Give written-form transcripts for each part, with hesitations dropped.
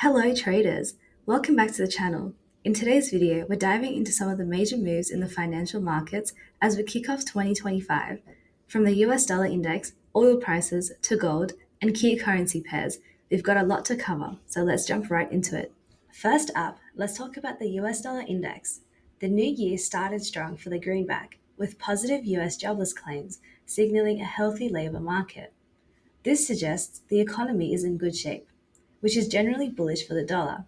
Hello traders, welcome back to the channel. In today's video, we're diving into some of the major moves in the financial markets as we kick off 2025. From the US dollar index, oil prices, to gold, and key currency pairs, we've got a lot to cover, so let's jump right into it. First up, let's talk about the US dollar index. The new year started strong for the greenback, with positive US jobless claims signaling a healthy labor market. This suggests the economy is in good shape, which is generally bullish for the dollar.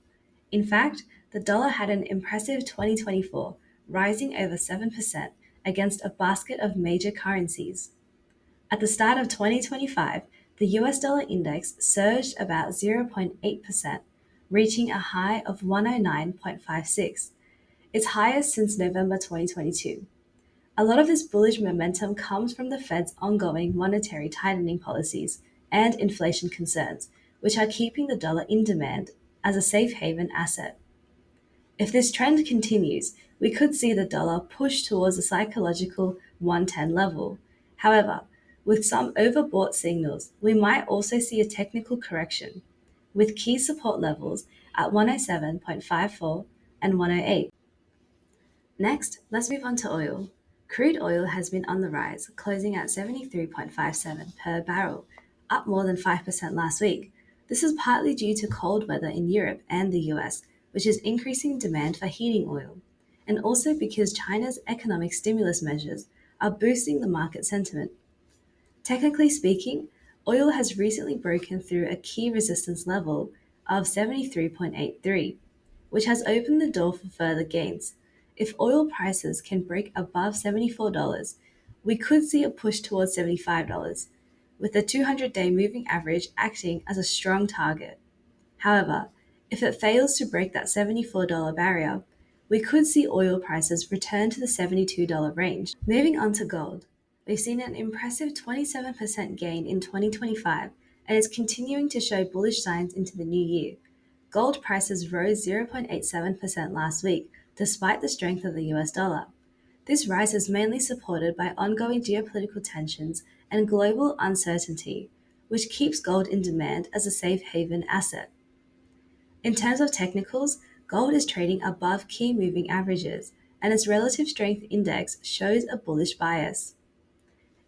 In fact, the dollar had an impressive 2024, rising over 7% against a basket of major currencies. At the start of 2025, the US dollar index surged about 0.8%, reaching a high of 109.56, its highest since November 2022. A lot of this bullish momentum comes from the Fed's ongoing monetary tightening policies and inflation concerns, which are keeping the dollar in demand as a safe haven asset. If this trend continues, we could see the dollar push towards the psychological 110 level. However, with some overbought signals, we might also see a technical correction, with key support levels at 107.54 and 108. Next, let's move on to oil. Crude oil has been on the rise, closing at 73.57 per barrel, up more than 5% last week. This is partly due to cold weather in Europe and the US, which is increasing demand for heating oil, and also because China's economic stimulus measures are boosting the market sentiment. Technically speaking, oil has recently broken through a key resistance level of 73.83, which has opened the door for further gains. If oil prices can break above $74, we could see a push towards $75, with the 200-day moving average acting as a strong target. However, if it fails to break that $74 barrier, we could see oil prices return to the $72 range. Moving on to gold, we've seen an impressive 27% gain in 2025 and is continuing to show bullish signs into the new year. Gold prices rose 0.87% last week, despite the strength of the US dollar. This rise is mainly supported by ongoing geopolitical tensions and global uncertainty, which keeps gold in demand as a safe haven asset. In terms of technicals, gold is trading above key moving averages, and its relative strength index shows a bullish bias.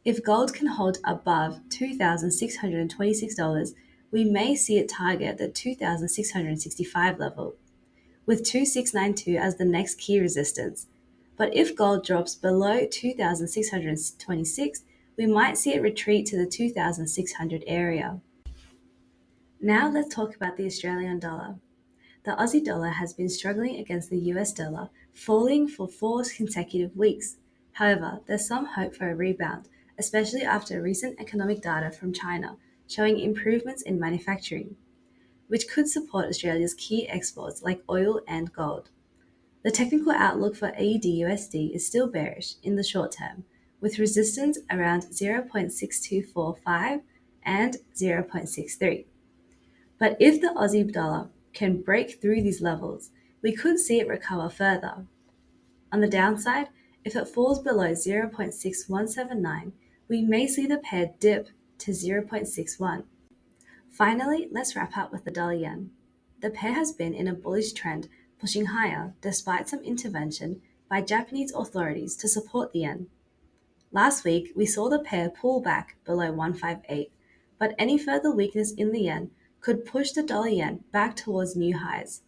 If gold can hold above $2,626, we may see it target the 2,665 level, with 2692 as the next key resistance. But if gold drops below 2,626, we might see it retreat to the 2,600 area. Now let's talk about the Australian dollar. The Aussie dollar has been struggling against the US dollar, falling for 4 consecutive weeks. However, there's some hope for a rebound, especially after recent economic data from China showing improvements in manufacturing, which could support Australia's key exports like oil and gold. The technical outlook for AUD/USD is still bearish in the short term, with resistance around 0.6245 and 0.63. But if the Aussie dollar can break through these levels, we could see it recover further. On the downside, if it falls below 0.6179, we may see the pair dip to 0.61. Finally, let's wrap up with the dollar yen. The pair has been in a bullish trend, pushing higher despite some intervention by Japanese authorities to support the yen. Last week, we saw the pair pull back below 158, but any further weakness in the yen could push the dollar yen back towards new highs.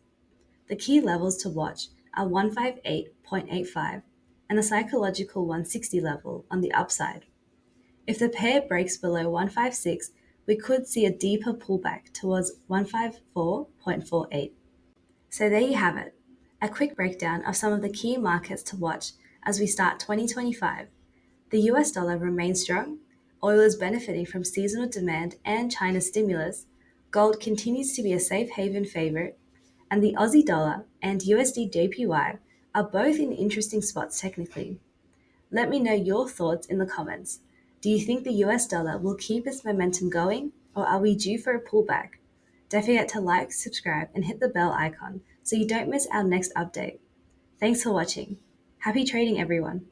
The key levels to watch are 158.85 and the psychological 160 level on the upside. If the pair breaks below 156, we could see a deeper pullback towards 154.48. So there you have it, a quick breakdown of some of the key markets to watch as we start 2025. The US dollar remains strong, oil is benefiting from seasonal demand and China's stimulus, gold continues to be a safe haven favorite, and the Aussie dollar and USD JPY are both in interesting spots technically. Let me know your thoughts in the comments. Do you think the US dollar will keep its momentum going, or are we due for a pullback? Don't forget to like, subscribe, and hit the bell icon so you don't miss our next update. Thanks for watching. Happy trading, everyone.